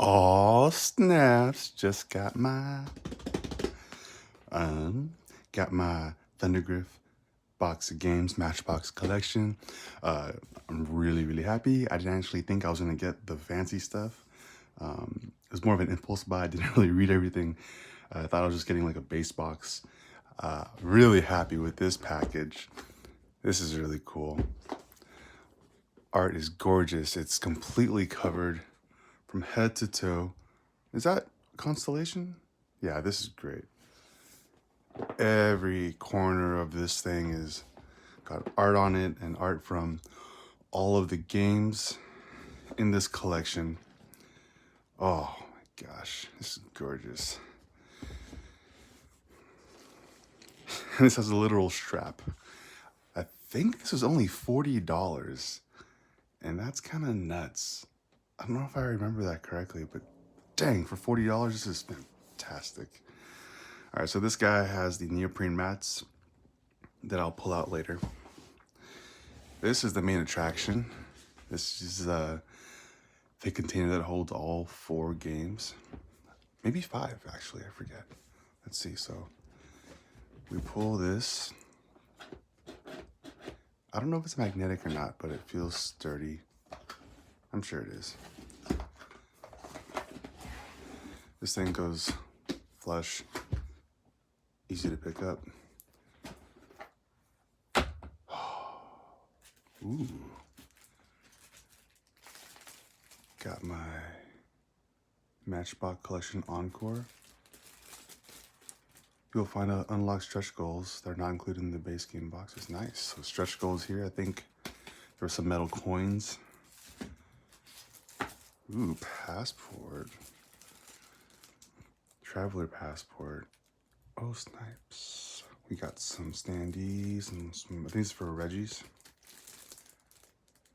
Oh snaps! Just got my Thundergriff box of games Matchbox collection. I'm really happy. I didn't actually think I was gonna get the fancy stuff. It was more of an impulse buy. I didn't really read everything. I thought I was just getting like a base box. Really happy with this package. This is really cool. Art is gorgeous. It's completely covered from head to toe. Is that Constellation? Yeah, this is great. Every corner of this thing is got art on it and art from all of the games in this collection. Oh my gosh, this is gorgeous. And this has a literal strap. I think this was only $40, and that's kind of nuts. I don't know if I remember that correctly, but dang, for $40, this is fantastic. All right, so this guy has the neoprene mats that I'll pull out later. This is the main attraction. This is the container that holds all 4 games. Maybe 5, actually, I forget. Let's see, so we pull this. I don't know if it's magnetic or not, but it feels sturdy. I'm sure it is. This thing goes flush, easy to pick up. Ooh. Got my Matchbox collection Encore. You'll find unlocked stretch goals that are not included in the base game boxes. Nice. So stretch goals here. I think there were some metal coins. Ooh, passport. Traveler passport. Oh, snipes. We got some standees and some, I think it's for Reggie's.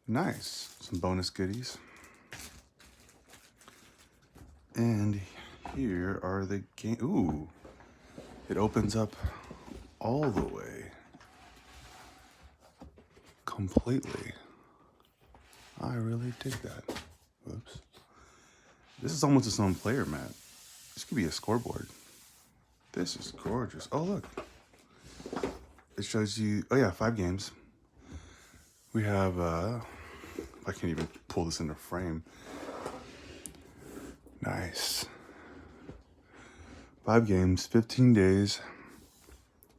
Nice. Some bonus goodies. And here are the game. Ooh. It opens up all the way. Completely. I really dig that. Whoops. This is almost its own player mat. This could be a scoreboard. This is gorgeous. Oh, look. It shows you, oh yeah, 5 games. We have, I can't even pull this in the frame. Nice. 5 games, 15 days.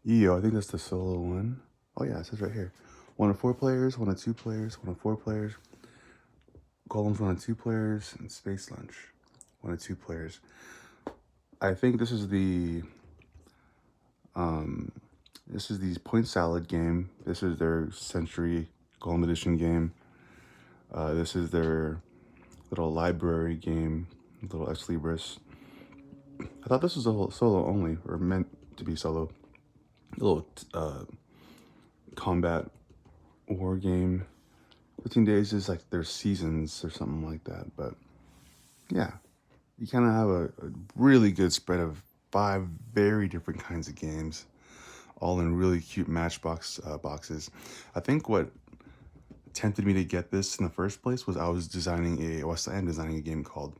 I think that's the solo one. Oh yeah, it says right here. 1 of 4 players, 1 of 2 players, 1 of 4 players. Golems 1 of 2 players, and Space Lunch 1 of 2 players. I think this is the Point Salad game. This is their Century Golem Edition game. This is their little library game, little Ex Libris. I thought this was a solo only, or meant to be solo. A little combat war game. 15 days is like their seasons or something like that. But yeah, you kind of have a really good spread of 5 very different kinds of games, all in really cute Matchbox boxes. I think what tempted me to get this in the first place was I am designing a game called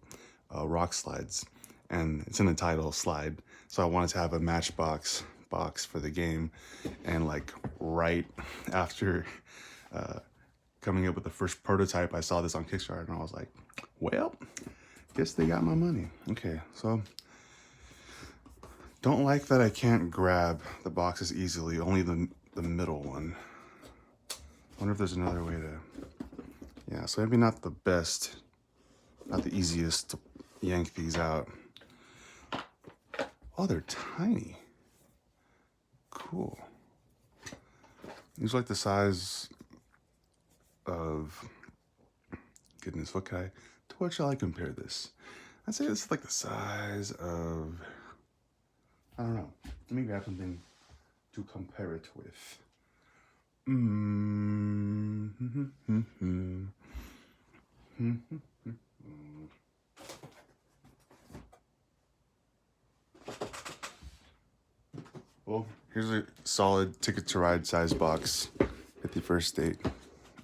Rock Slides, and it's in the title, Slide. So I wanted to have a Matchbox box for the game, and like right after coming up with the first prototype, I saw this on Kickstarter, and I was like, well, guess they got my money. Okay, so don't like that I can't grab the boxes easily, only the middle one. Wonder if there's another way to, yeah, so maybe not the best, not the easiest to yank these out. Oh, they're tiny. Cool. These are like the size of, goodness, to what shall I compare this? I'd say this is like the size of, I don't know. Let me grab something to compare it with. Well, here's a solid Ticket to Ride size box, 51st date,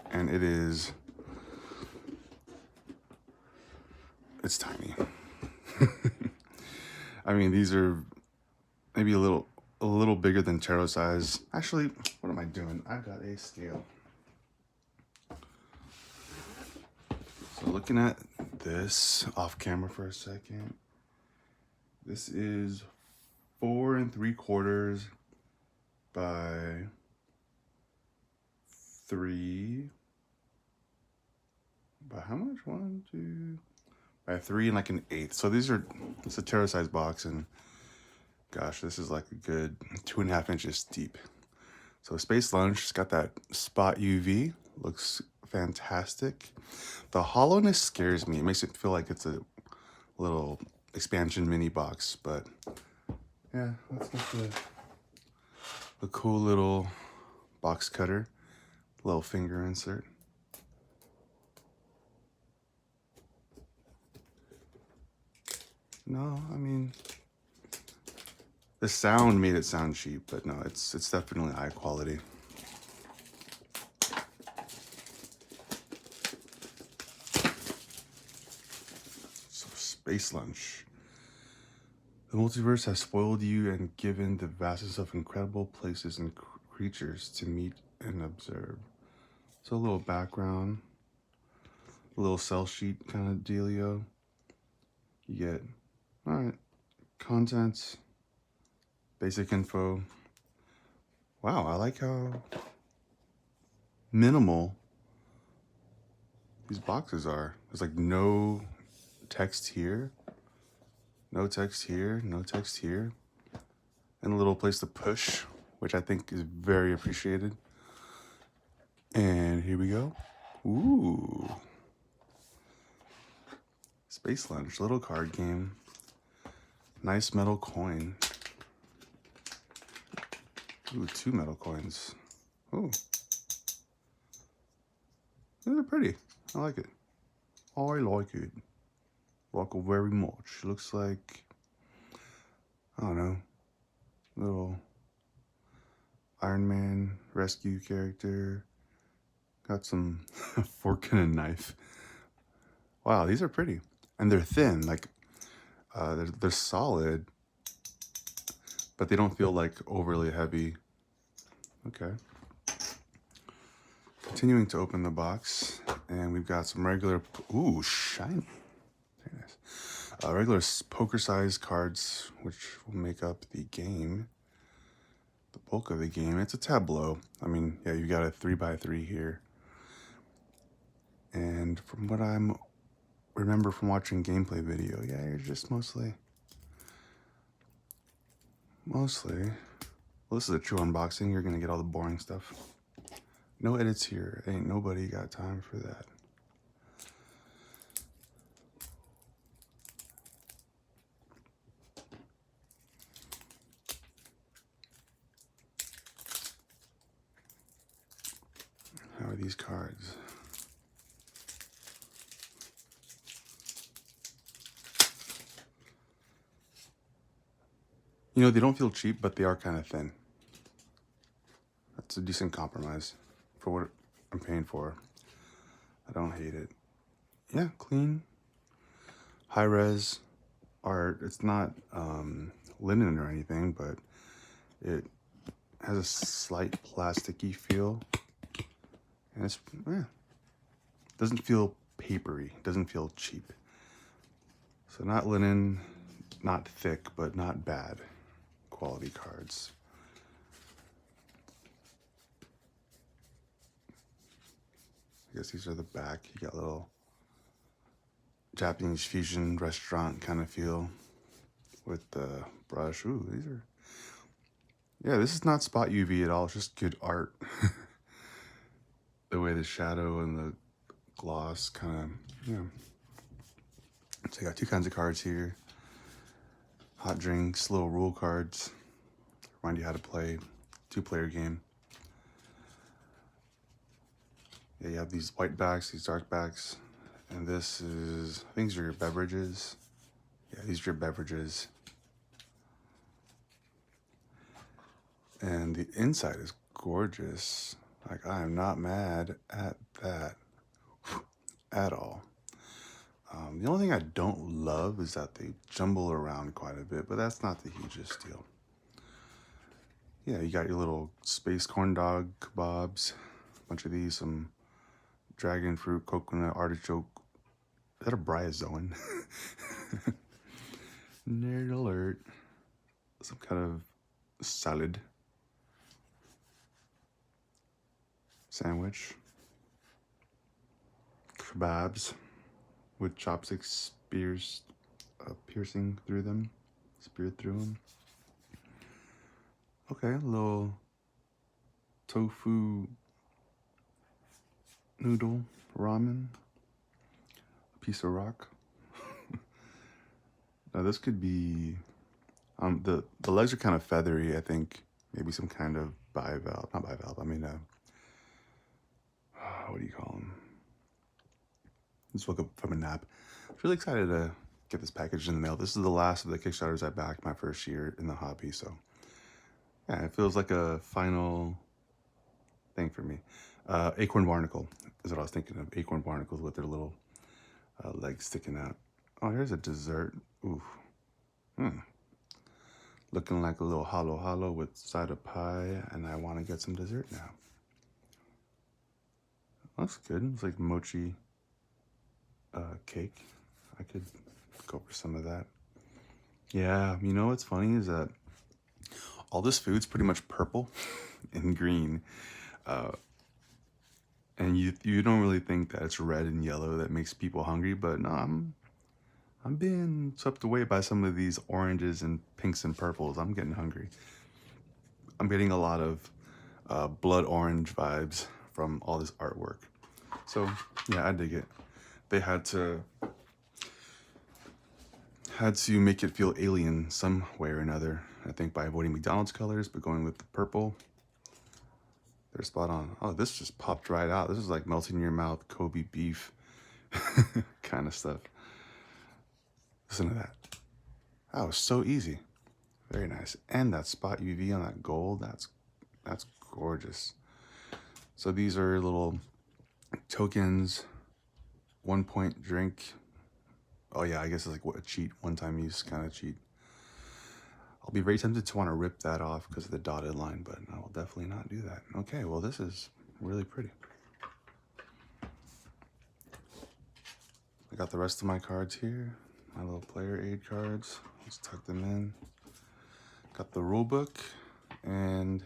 and it's tiny. I mean, these are maybe a little bigger than tarot size. Actually, what am I doing? I've got a scale. So looking at this off camera for a second, this is 4 3/4 by 3 by how much? 1, 2 by 3 and like an 1/8. So it's a tarot size box, and gosh, this is like a good 2.5 inches deep. So Space Lunch, it's got that spot UV, looks fantastic. The hollowness scares me. It makes it feel like it's a little expansion mini box, but yeah, let's get the cool little box cutter, little finger insert. No, I mean, the sound made it sound cheap, but no, it's definitely high quality. So Space Lunch. The multiverse has spoiled you and given the vastness of incredible places and creatures to meet and observe. So a little background, a little cell sheet kind of dealio. You get, all right, contents, basic info. Wow, I like how minimal these boxes are. There's like no text here, no text here, no text here, and a little place to push, which I think is very appreciated. And here we go. Ooh. Space Lunch, little card game. Nice metal coin. Ooh, 2 metal coins. Ooh. These are pretty. I like it. I like it. Like it very much. Looks like, I don't know, little Iron Man rescue character. Got some fork and a knife. Wow, these are pretty. And they're thin, like they're solid, but they don't feel like overly heavy. Okay. Continuing to open the box, and we've got some regular, ooh, shiny. Very nice. Regular poker-sized cards, which will make up the game, the bulk of the game. It's a tableau. I mean, yeah, you got a 3x3 here. And from what I'm remember from watching gameplay video, yeah, you're just mostly, well, this is a true unboxing. You're gonna get all the boring stuff. No edits here. Ain't nobody got time for that. How are these cards? You know, they don't feel cheap, but they are kind of thin. That's a decent compromise for what I'm paying for. I don't hate it. Yeah, clean, high res art. It's not linen or anything, but it has a slight plasticky feel, and it's, yeah, doesn't feel papery. Doesn't feel cheap. So not linen, not thick, but not bad quality cards. I guess these are the back. You got a little Japanese fusion restaurant kind of feel with the brush. Ooh, these are, yeah, this is not spot UV at all. It's just good art. The way the shadow and the gloss kind of, yeah. So I got 2 kinds of cards here. Hot drinks, little rule cards. Remind you how to play 2-player game. Yeah, you have these white backs, these dark backs, and this is, I think these are your beverages. Yeah, these are your beverages. And the inside is gorgeous. Like, I am not mad at that at all. The only thing I don't love is that they jumble around quite a bit, but that's not the hugest deal. Yeah, you got your little space corn dog kebabs, a bunch of these, some dragon fruit, coconut, artichoke. Is that a bryozoan? Nerd alert. Some kind of salad sandwich. Kebabs with chopsticks piercing through them, speared through them. Okay, a little tofu noodle ramen, a piece of rock. Now this could be, the legs are kind of feathery. I think maybe some kind of bivalve, not bivalve. I mean, what do you call them? Just woke up from a nap. I was really excited to get this package in the mail. This is the last of the Kickstarters I backed my first year in the hobby, so yeah, it feels like a final thing for me. Acorn barnacle is what I was thinking of. Acorn barnacles with their little legs sticking out. Oh, here's a dessert. Ooh. Looking like a little hollow with side of pie, and I want to get some dessert now. Looks good. It's like mochi cake. I could go for some of that. Yeah, you know what's funny is that all this food's pretty much purple and green. And you don't really think that it's red and yellow that makes people hungry, but no, I'm being swept away by some of these oranges and pinks and purples. I'm getting hungry. I'm getting a lot of blood orange vibes from all this artwork. So yeah, I dig it. They had to make it feel alien some way or another. I think by avoiding McDonald's colors, but going with the purple. They're spot on. Oh, this just popped right out. This is like melting in your mouth, Kobe beef kind of stuff. Listen to that. That was so easy. Very nice. And that spot UV on that gold, that's gorgeous. So these are little tokens, 1 point drink. Oh yeah, I guess it's like a cheat, one-time use kind of cheat. I'll be very tempted to want to rip that off because of the dotted line, but I will definitely not do that. Okay, well this is really pretty. I got the rest of my cards here, my little player aid cards. Let's tuck them in. Got the rule book, and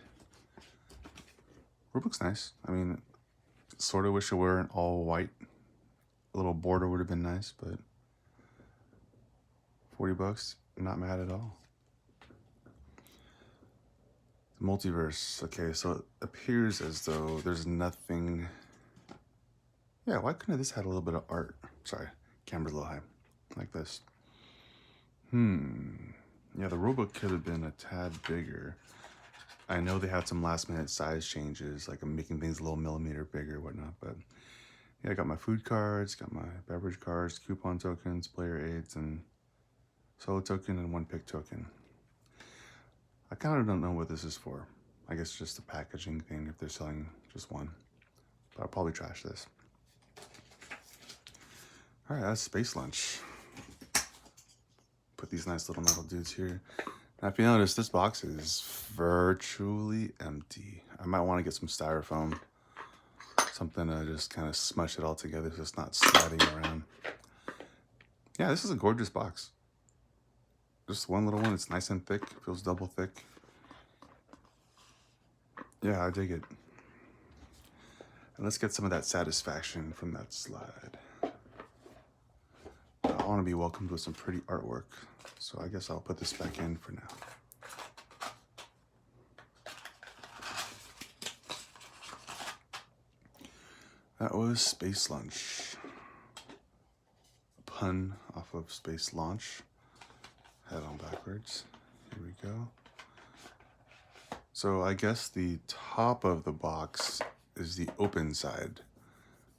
rule book's nice. I mean, sort of wish it weren't all white. A little border would have been nice, but $40, not mad at all. The multiverse. Okay, so it appears as though there's nothing. Yeah, why couldn't this had a little bit of art? Sorry, camera's a little high. Like this. Yeah, the rulebook could have been a tad bigger. I know they had some last minute size changes, like I'm making things a little millimeter bigger, whatnot, but yeah, I got my food cards, got my beverage cards, coupon tokens, player aids, and solo token, and one pick token. I kind of don't know what this is for. I guess just a packaging thing if they're selling just one. But I'll probably trash this. All right, that's Space Lunch. Put these nice little metal dudes here. Now, if you notice, this box is virtually empty. I might want to get some styrofoam. Something to just kind of smush it all together so it's not sliding around. Yeah, this is a gorgeous box. Just one little one. It's nice and thick. Feels double thick. Yeah, I dig it. And let's get some of that satisfaction from that slide. I want to be welcomed with some pretty artwork. So I guess I'll put this back in for now. That was Space Lunch. A pun off of Space Launch. Head on backwards. Here we go. So I guess the top of the box is the open side,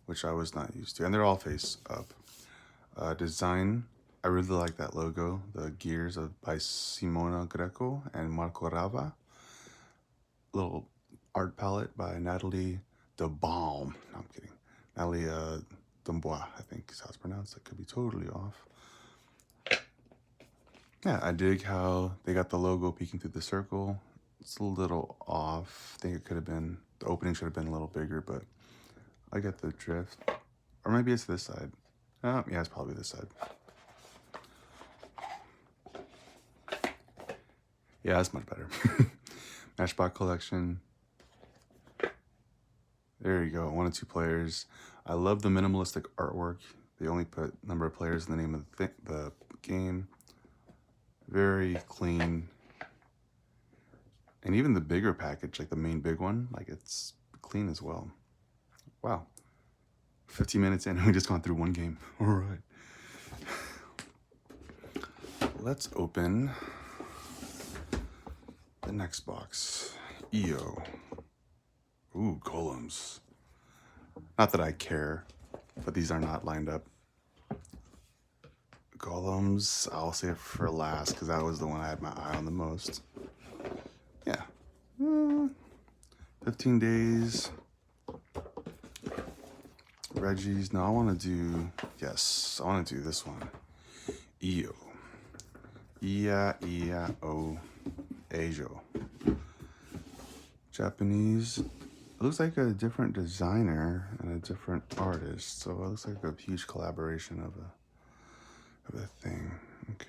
which I was not used to. And they're all face up. Design, I really like that logo. The gears by Simona Greco and Marco Rava. Little art palette by Natalie DeBalm. No, I'm kidding. Natalie Dumbois, I think is how it's pronounced. I could be totally off. Yeah, I dig how they got the logo peeking through the circle. It's a little off. I think it could have been, the opening should have been a little bigger, but I get the drift. Or maybe it's this side. Yeah, it's probably this side. Yeah, that's much better. Matchbox collection. There you go, 1 and 2 players. I love the minimalistic artwork. They only put number of players in the name of the game. Very clean. And even the bigger package, like the main big one, like it's clean as well. Wow. 15 minutes in and we just gone through one game. All right. Let's open the next box. EO. Ooh, golems. Not that I care, but these are not lined up. Golems, I'll save for last because that was the one I had my eye on the most. Yeah. 15 days. Reggie's. No, I want to do, yes, I want to do this one. EO. Ia-ia-o. Ajo. Japanese. It looks like a different designer and a different artist, so it looks like a huge collaboration of a thing. Okay.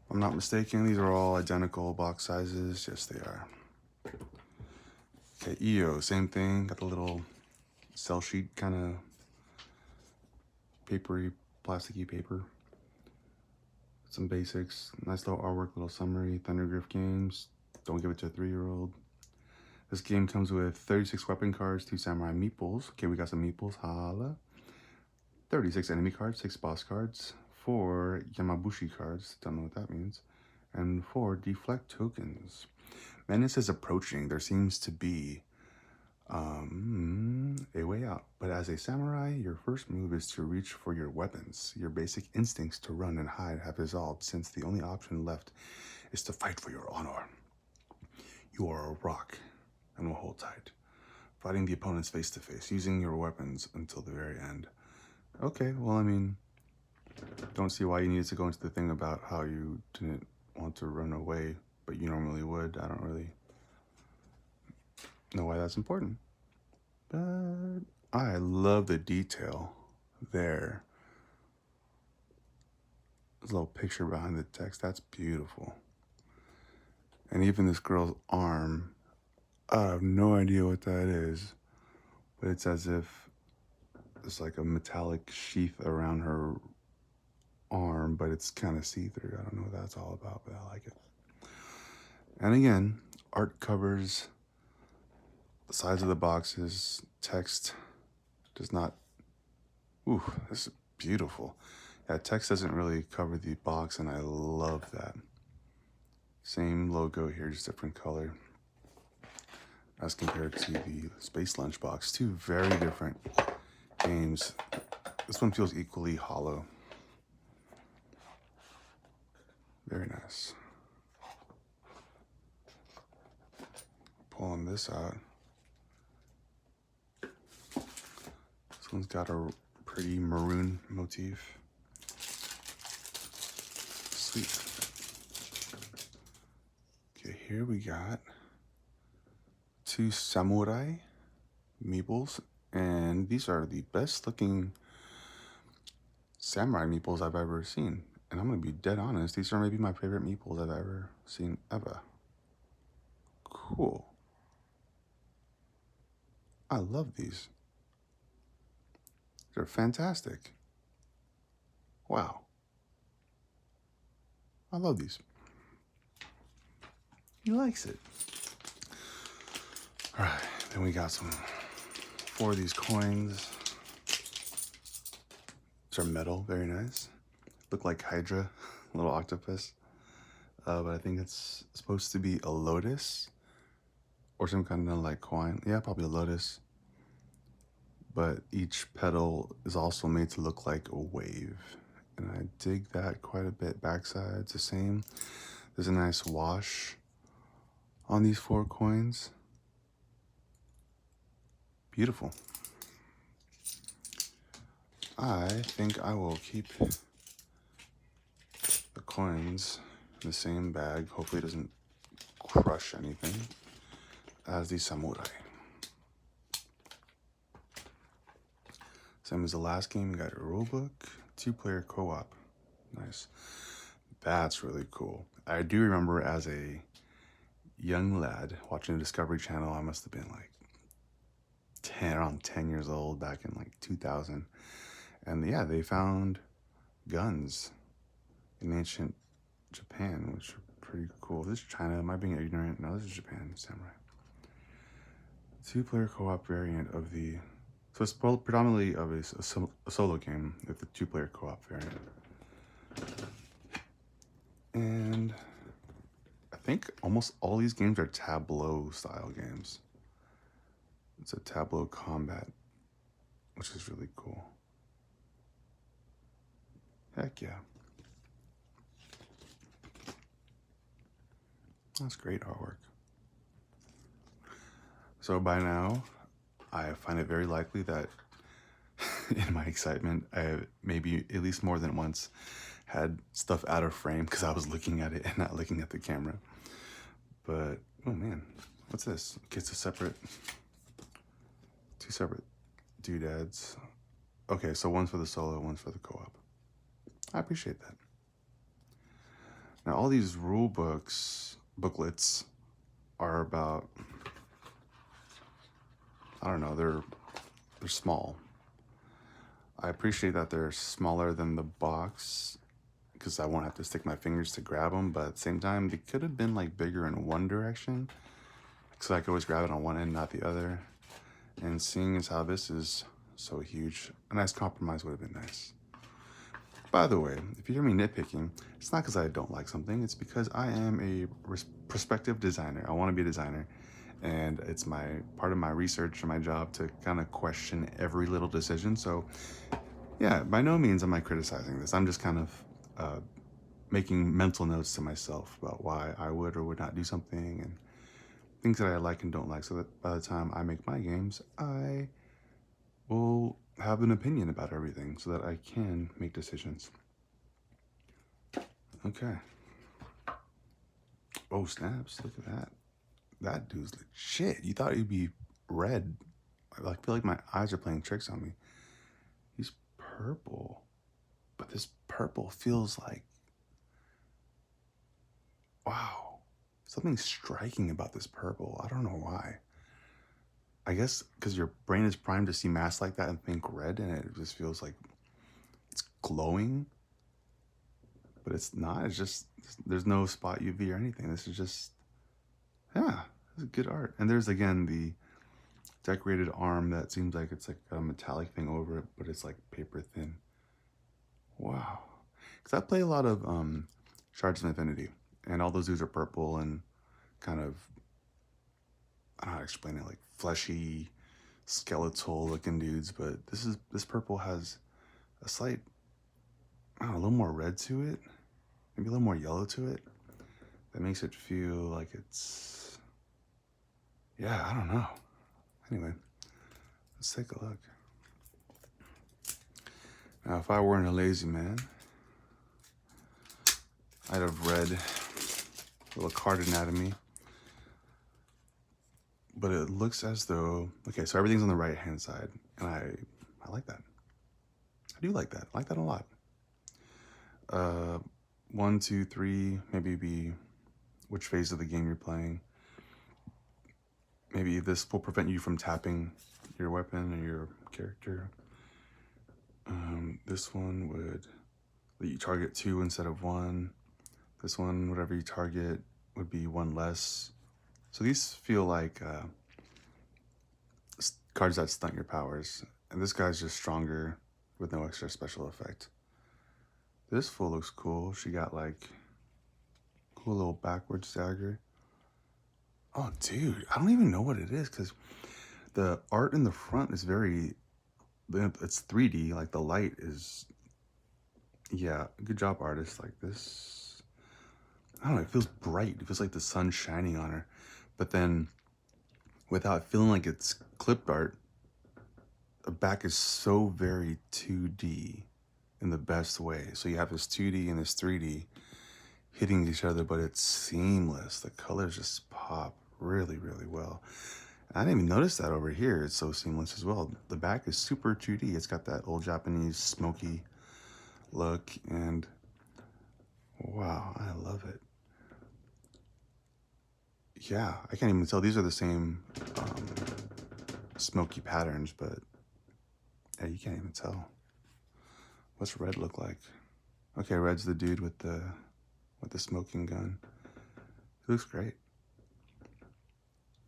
If I'm not mistaken, these are all identical box sizes. Yes, they are. Okay, EO, same thing. Got the little cell sheet kind of papery, plasticky paper. Some basics, nice little artwork, little summary. Thundergriff Games. Don't give it to a 3-year-old. This game comes with 36 weapon cards, 2 samurai meeples. Okay, we got some meeples. Holla. 36 enemy cards, 6 boss cards, 4 Yamabushi cards. Don't know what that means. And 4 deflect tokens. Menace is approaching. There seems to be a way out. But as a samurai, your first move is to reach for your weapons. Your basic instincts to run and hide have dissolved, since the only option left is to fight for your honor. You are a rock and will hold tight, fighting the opponents face to face, using your weapons until the very end. Okay, well, I mean, don't see why you needed to go into the thing about how you didn't want to run away, but you normally would. I don't really know why that's important. But I love the detail there. There's a little picture behind the text. That's beautiful. And even this girl's arm, I have no idea what that is, but it's as if there's like a metallic sheath around her arm, but it's kind of see-through. I don't know what that's all about, but I like it. And again, art covers the sides of the boxes. Text does not. Ooh, this is beautiful. Yeah, text doesn't really cover the box, and I love that. Same logo here, just different color as compared to the Space Lunchbox. 2 very different games. This one feels equally hollow. Very nice. Pulling this out. This one's got a pretty maroon motif. Sweet. Okay, here we got 2 samurai meeples, and these are the best looking samurai meeples I've ever seen. And I'm gonna be dead honest, these are maybe my favorite meeples I've ever seen ever. Cool. I love these. They're fantastic. Wow. I love these. He likes it. All right, then we got 4 of these coins. These are metal, very nice. Look like Hydra, little octopus. But I think it's supposed to be a lotus or some kind of like coin. Yeah, probably a lotus. But each petal is also made to look like a wave. and I dig that quite a bit. Backside's the same. There's a nice wash on these 4 coins. Beautiful. I think I will keep the coins in the same bag. Hopefully it doesn't crush anything, as the samurai. Same as the last game, we got a rulebook, 2-player co-op. Nice. That's really cool. I do remember as a young lad watching the Discovery Channel, I must have been like around 10 years old back in like 2000. And yeah, they found guns in ancient Japan, which are pretty cool. This is China. Am I being ignorant? No, this is Japan. Samurai. 2-player co-op variant of the... So it's predominantly of a solo game with the 2-player co-op variant. And I think almost all these games are tableau style games. It's a tableau combat, which is really cool. Heck yeah. That's great artwork. So by now, I find it very likely that in my excitement, I have maybe at least more than once had stuff out of frame because I was looking at it and not looking at the camera. But, oh man, what's this? Okay, it's two separate doodads. Okay, so one's for the solo, one's for the co-op. I appreciate that. Now, all these rule booklets are about, I don't know, they're small. I appreciate that they're smaller than the box because I won't have to stick my fingers to grab them, but at the same time, they could have been like bigger in one direction so I could always grab it on one end, not the other. And seeing as how this is so huge, a nice compromise would have been nice. By the way, if you hear me nitpicking, it's not because I don't like something, it's because I am a prospective designer. I want to be a designer, and it's part of my research and my job to kind of question every little decision. So yeah, by no means am I criticizing this. I'm just kind of making mental notes to myself about why I would or would not do something and things that I like and don't like, so that by the time I make my games, I will have an opinion about everything so that I can make decisions. Okay. Oh, snaps. Look at that. That dude's legit. You thought he'd be red. I feel like my eyes are playing tricks on me. He's purple. But this purple feels like... Wow. Something striking about this purple. I don't know why. I guess because your brain is primed to see masks like that and think red, and it just feels like it's glowing. But it's not. It's just, there's no spot UV or anything. This is just, yeah, this is good art. And there's, again, the decorated arm that seems like it's like a metallic thing over it, but it's like paper thin. Wow. Because I play a lot of Shards of Infinity, and all those dudes are purple and kind of, I don't know how to explain it, like fleshy, skeletal looking dudes, but this purple has a slight, I don't know, a little more red to it, maybe a little more yellow to it. That makes it feel like it's, yeah, I don't know. Anyway, let's take a look. Now, if I weren't a lazy man, I'd have read a little card anatomy. But it looks as though, okay, so everything's on the right-hand side, and I like that. I do like that. I like that a lot. 1, 2, 3, maybe be which phase of the game you're playing. Maybe this will prevent you from tapping your weapon or your character. This one would let you target 2 instead of 1. This one, whatever you target, would be 1 less. So these feel like cards that stunt your powers. And this guy's just stronger with no extra special effect. This fool looks cool. She got like cool little backwards dagger. Oh, dude, I don't even know what it is because the art in the front is very, it's 3D. Like the light is Yeah, good job, artist. Like this, I don't know, it feels bright. It feels like the sun's shining on her. But then without feeling like it's clipped art, the back is so very 2D in the best way. So you have this 2D and this 3D hitting each other, but it's seamless. The colors just pop really, really well. I didn't even notice that over here. It's so seamless as well. The back is super 2D. It's got that old Japanese smoky look, and wow, I love it. Yeah, I can't even tell these are the same smoky patterns, but yeah, you can't even tell. What's red look like? Okay, red's the dude with the smoking gun. He looks great.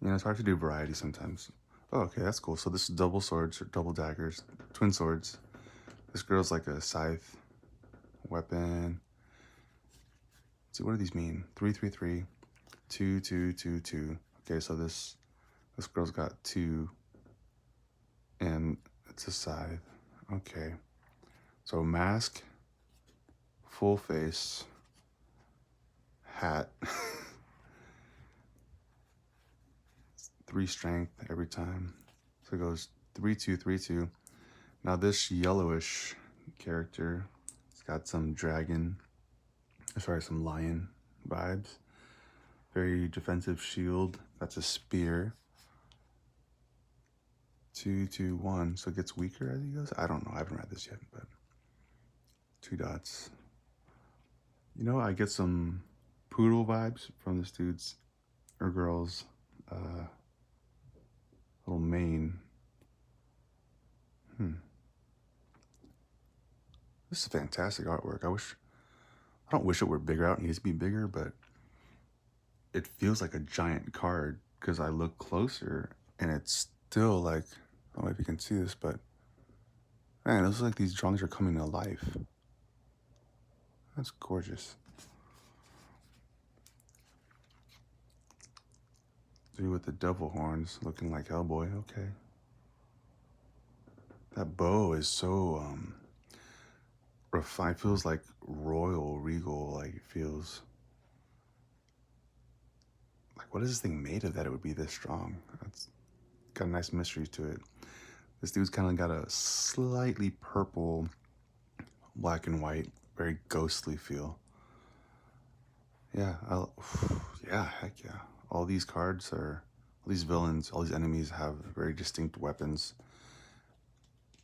You know, it's hard to do variety sometimes. Oh, okay, that's cool. So this is double swords or double daggers, twin swords. This girl's like a scythe weapon. Let's see, what do these mean? 333, 2 2 2 2. Okay, so this girl's got 2, and it's a scythe. Okay, so mask, full face, hat, 3 strength every time. So it goes 3 2 3 2. Now this yellowish character, it's got some dragon, sorry, some lion vibes. Very defensive shield. That's a spear. 2 2 1. So it gets weaker as he goes. I don't know. I haven't read this yet, but 2 dots. You know, I get some poodle vibes from this dude's or girl's little mane. This is fantastic artwork. I don't wish it were bigger. It needs to be bigger, but it feels like a giant card because I look closer and it's still like, I don't know if you can see this, but man, it looks like these drawings are coming to life. That's gorgeous. Dude with the devil horns looking like Hellboy. Okay. That bow is so refined. Feels like royal, regal. Like it feels like, what is this thing made of that it would be this strong? That's got a nice mystery to it. This dude's kind of got a slightly purple, black and white, very ghostly feel. Yeah, yeah, heck yeah. All these cards are, all these villains, all these enemies have very distinct weapons,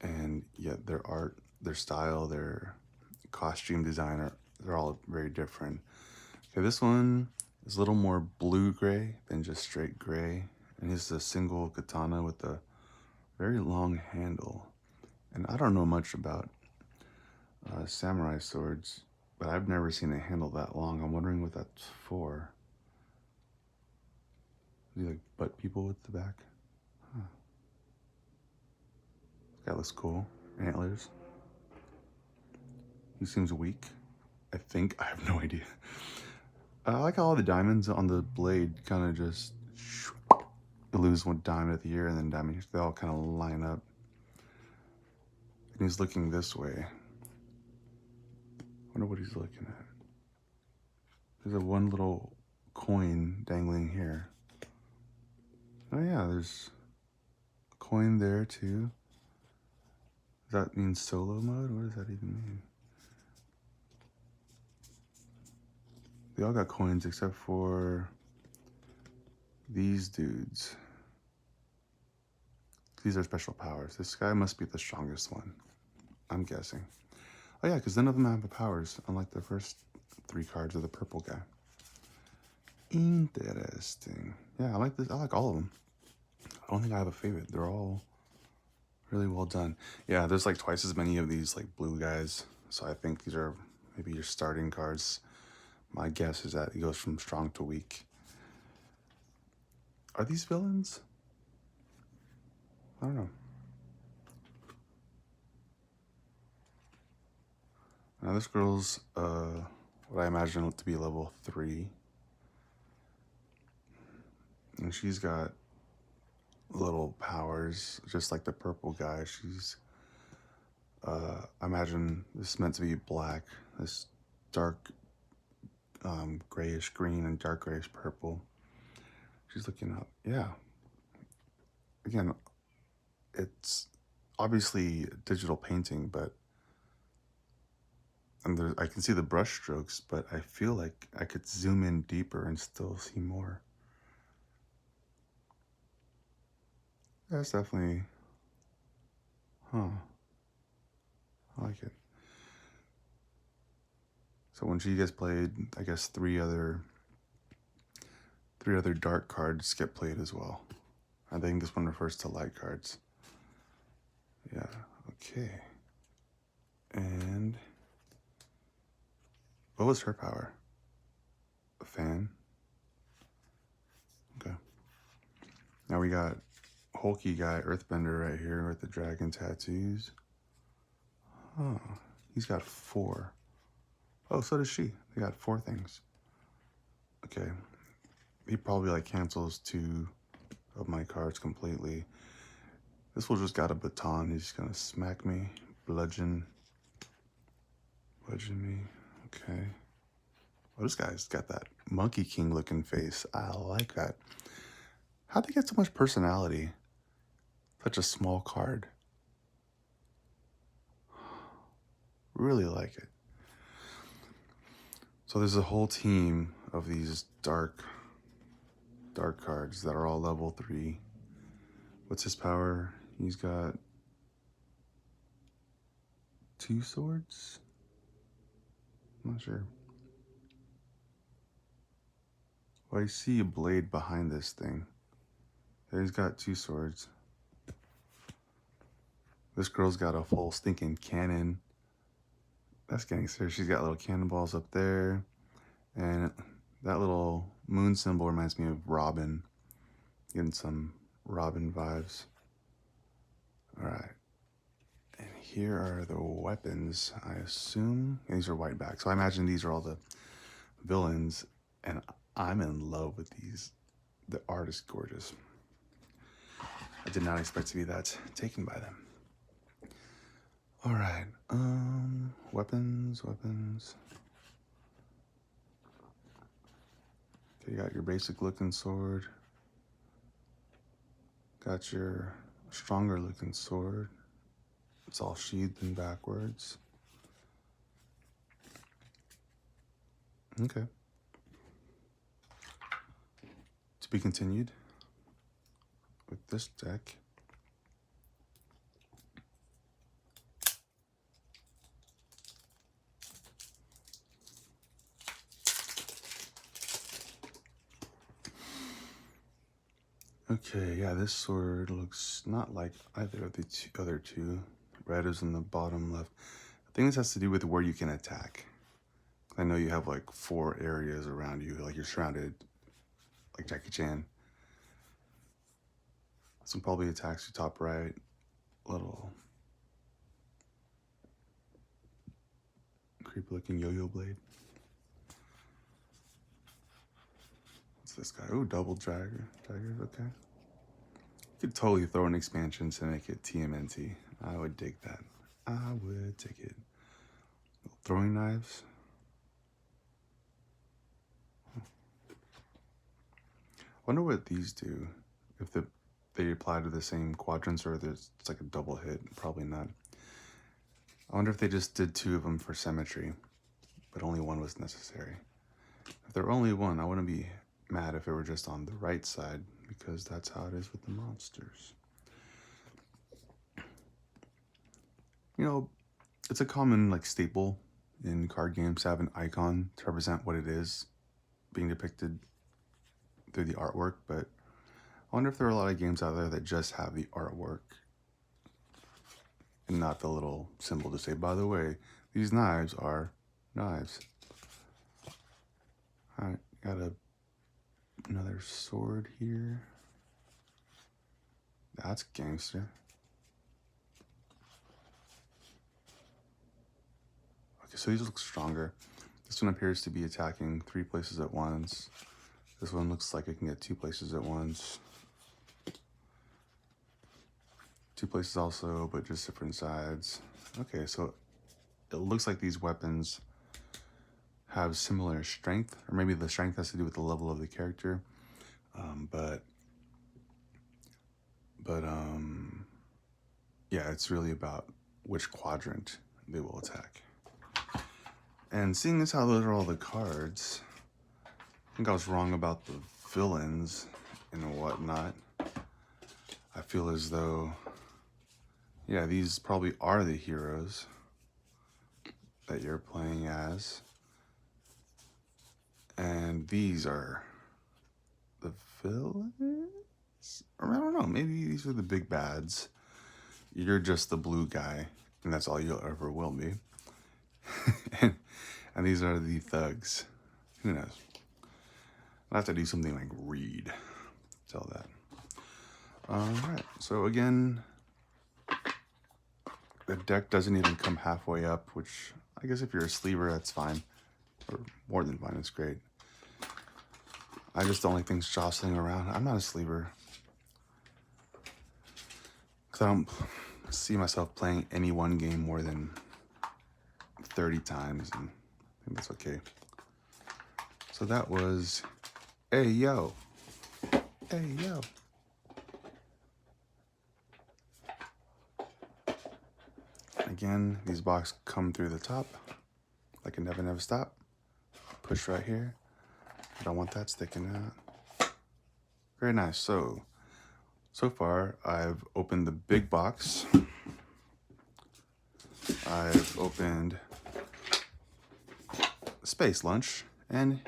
and yet their art, their style, their costume design they're all very different. Okay, this one is a little more blue-gray than just straight gray, and it's a single katana with a very long handle. And I don't know much about samurai swords, but I've never seen a handle that long. I'm wondering what that's for. Do you like butt people with the back? Huh. This guy looks cool. Antlers. He seems weak. I think. I have no idea. I like how all the diamonds on the blade kind of just, you lose one diamond at the ear and then diamond, they all kind of line up. And he's looking this way. I wonder what he's looking at. There's a one little coin dangling here. Oh yeah, there's a coin there too. Does that mean solo mode? What does that even mean? They all got coins except for these dudes. These are special powers. This guy must be the strongest one, I'm guessing. Oh yeah, because none of them have the powers, unlike the first 3 cards of the purple guy. Interesting. Yeah, I like this. I like all of them. I don't think I have a favorite. They're all really well done. Yeah, there's like twice as many of these like blue guys. So I think these are maybe your starting cards. My guess is that he goes from strong to weak. Are these villains? I don't know. Now this girl's what I imagine to be level 3. And she's got little powers, just like the purple guy. She's I imagine this is meant to be black. This dark grayish green and dark grayish purple. She's looking up. Yeah. Again, it's obviously a digital painting, but I can see the brush strokes, but I feel like I could zoom in deeper and still see more. That's definitely, huh? I like it. So when she gets played, I guess three other dark cards get played as well. I think this one refers to light cards. Yeah. Okay. And what was her power? A fan. Okay. Now we got hulky guy, Earthbender right here with the dragon tattoos. Oh, he's got 4. Oh, so does she. They got 4 things. Okay. He probably like cancels 2 of my cards completely. This fool just got a baton. He's just gonna smack me, bludgeon me. Okay. Oh, this guy's got that Monkey King looking face. I like that. How'd they get so much personality? Such a small card. Really like it. So there's a whole team of these dark cards that are all level 3. What's his power? He's got 2 swords? I'm not sure. Well, I see a blade behind this thing. Yeah, he's got 2 swords. This girl's got a full stinking cannon. That's gangster. She's got little cannonballs up there. And that little moon symbol reminds me of Robin. Getting some Robin vibes. Alright. And here are the weapons, I assume. These are white back. So I imagine these are all the villains. And I'm in love with these. The art is gorgeous. I did not expect to be that taken by them. Alright. Weapons. Okay, you got your basic looking sword. Got your stronger looking sword. It's all sheathed and backwards. Okay. To be continued with this deck. Okay, yeah, this sword looks not like either of the other two. Red is in the bottom left. I think this has to do with where you can attack. I know you have like 4 areas around you, like you're surrounded, like Jackie Chan. Some probably attacks you top right, little creepy looking yo-yo blade. What's this guy? Oh, double dagger, okay. You could totally throw an expansion to make it TMNT. I would dig that. I would take it. Throwing knives. Wonder what these do. If they apply to the same quadrants or it's like a double hit. Probably not. I wonder if they just did 2 of them for symmetry, but only 1 was necessary. If there were only 1, I wouldn't be mad if it were just on the right side, because that's how it is with the monsters. You know, it's a common like staple in card games to have an icon to represent what it is being depicted through the artwork, but I wonder if there are a lot of games out there that just have the artwork and not the little symbol to say, by the way, these knives are knives. Alright, got another sword here. That's gangster. Okay, so these look stronger. This one appears to be attacking 3 places at once. This one looks like it can get 2 places at once. 2 places also, but just different sides. Okay, so it looks like these weapons have similar strength, or maybe the strength has to do with the level of the character. Yeah, it's really about which quadrant they will attack. And seeing as how those are all the cards, I think I was wrong about the villains and whatnot. I feel as though, yeah, these probably are the heroes that you're playing as. And these are the villains? Or I don't know, maybe these are the big bads. You're just the blue guy, and that's all you'll ever will be. and these are the thugs. Who knows? I'll have to do something like read. Tell that. Alright, so again, the deck doesn't even come halfway up, which I guess if you're a sleever, that's fine. Or more than fine, it's great. I just don't like things jostling around. I'm not a sleever. Because I don't see myself playing any one game more than 30 times, and I think that's okay. So that was Hey Yo. Hey Yo. Again, these boxes come through the top like a never never stop. Push right here. I don't want that sticking out. Very nice. So far I've opened the big box. I've opened Space Lunch and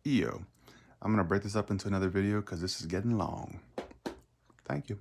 EO. I'm gonna break this up into another video because this is getting long. Thank you.